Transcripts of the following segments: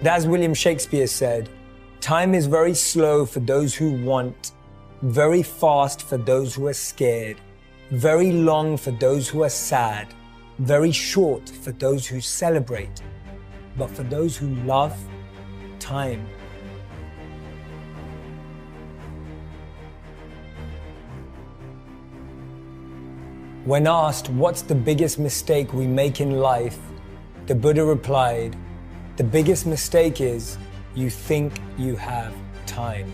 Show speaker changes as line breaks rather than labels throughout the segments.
As William Shakespeare said, time is very slow for those who want, very fast for those who are scared, very long for those who are sad, very short for those who celebrate, but for those who love, time. When asked what's the biggest mistake we make in life, the Buddha replied, the biggest mistake is you think you have time.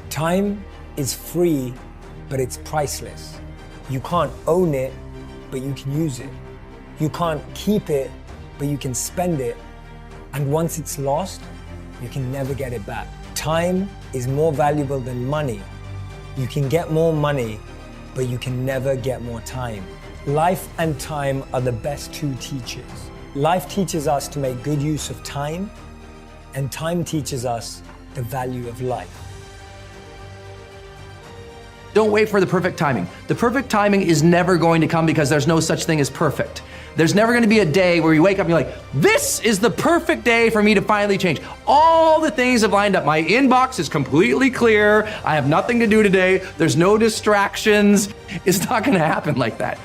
Time is free, but it's priceless. You can't own it, but you can use it. You can't keep it, but you can spend it. And once it's lost, you can never get it back. Time is more valuable than money. You can get more money, but you can never get more time. Life and time are the best two teachers. Life teaches us to make good use of time, and time teaches us the value of life.
Don't wait for the perfect timing. The perfect timing is never going to come because there's no such thing as perfect. There's never going to be a day where you wake up and you're like, this is the perfect day for me to finally change. All the things have lined up. My inbox is completely clear. I have nothing to do today. There's no distractions. It's not going to happen like that.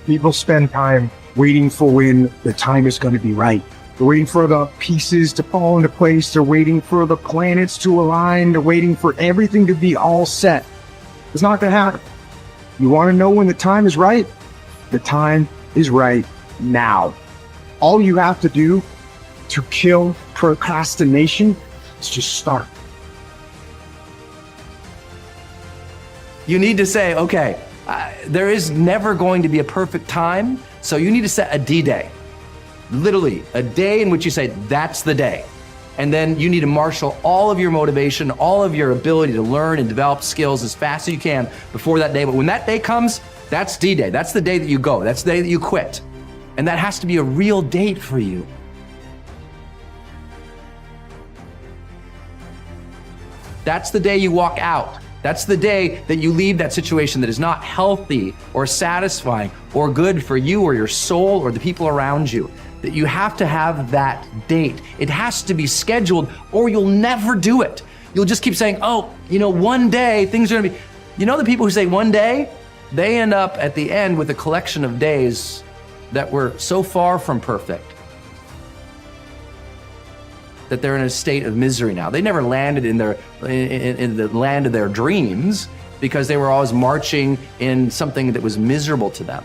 People spend time waiting for when the time is going to be right. They're waiting for the pieces to fall into place. They're waiting for the planets to align. They're waiting for everything to be all set. It's not going to happen. You want to know when the time is right? The time is right now. All you have to do to kill procrastination is just start.
You need to say, okay, there is never going to be a perfect time, so you need to set a D-Day. Literally, a day in which you say, that's the day. And then you need to marshal all of your motivation, all of your ability to learn and develop skills as fast as you can before that day. But when that day comes, that's D-Day. That's the day that you go. That's the day that you quit. And that has to be a real date for you. That's the day you walk out. That's the day that you leave that situation that is not healthy or satisfying or good for you or your soul or the people around you. That you have to have that date. It has to be scheduled or you'll never do it. You'll just keep saying, oh, one day things are gonna be, the people who say one day, they end up at the end with a collection of days that were so far from perfect that they're in a state of misery now. They never landed in the land of their dreams because they were always marching in something that was miserable to them,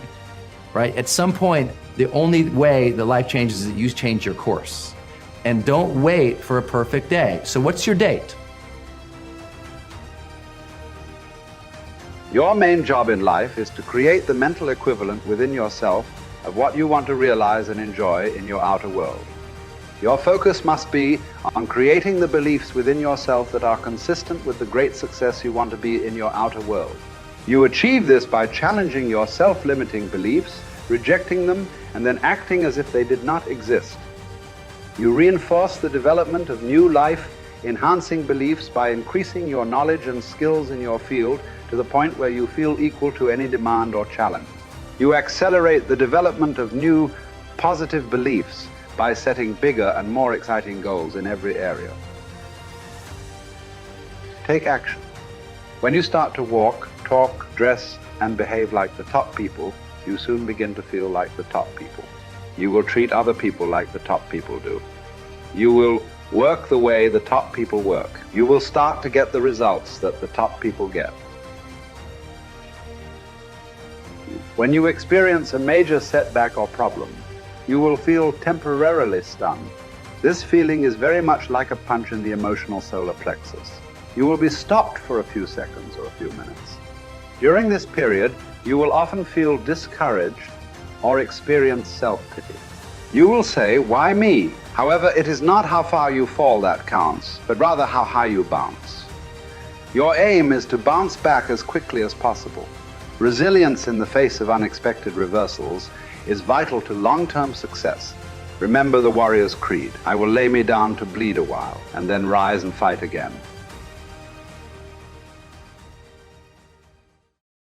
right? At some point, the only way that life changes is that you change your course. And don't wait for a perfect day. So what's your date?
Your main job in life is to create the mental equivalent within yourself of what you want to realize and enjoy in your outer world. Your focus must be on creating the beliefs within yourself that are consistent with the great success you want to be in your outer world. You achieve this by challenging your self-limiting beliefs, rejecting them, and then acting as if they did not exist. You reinforce the development of new life-enhancing beliefs by increasing your knowledge and skills in your field to the point where you feel equal to any demand or challenge. You accelerate the development of new positive beliefs by setting bigger and more exciting goals in every area. Take action. When you start to walk, talk, dress, and behave like the top people, you soon begin to feel like the top people. You will treat other people like the top people do. You will work the way the top people work. You will start to get the results that the top people get. When you experience a major setback or problem, you will feel temporarily stunned. This feeling is very much like a punch in the emotional solar plexus. You will be stopped for a few seconds or a few minutes. During this period, you will often feel discouraged or experience self-pity. You will say, why me? However, it is not how far you fall that counts, but rather how high you bounce. Your aim is to bounce back as quickly as possible. Resilience in the face of unexpected reversals is vital to long-term success. Remember the warrior's creed, I will lay me down to bleed a while and then rise and fight again.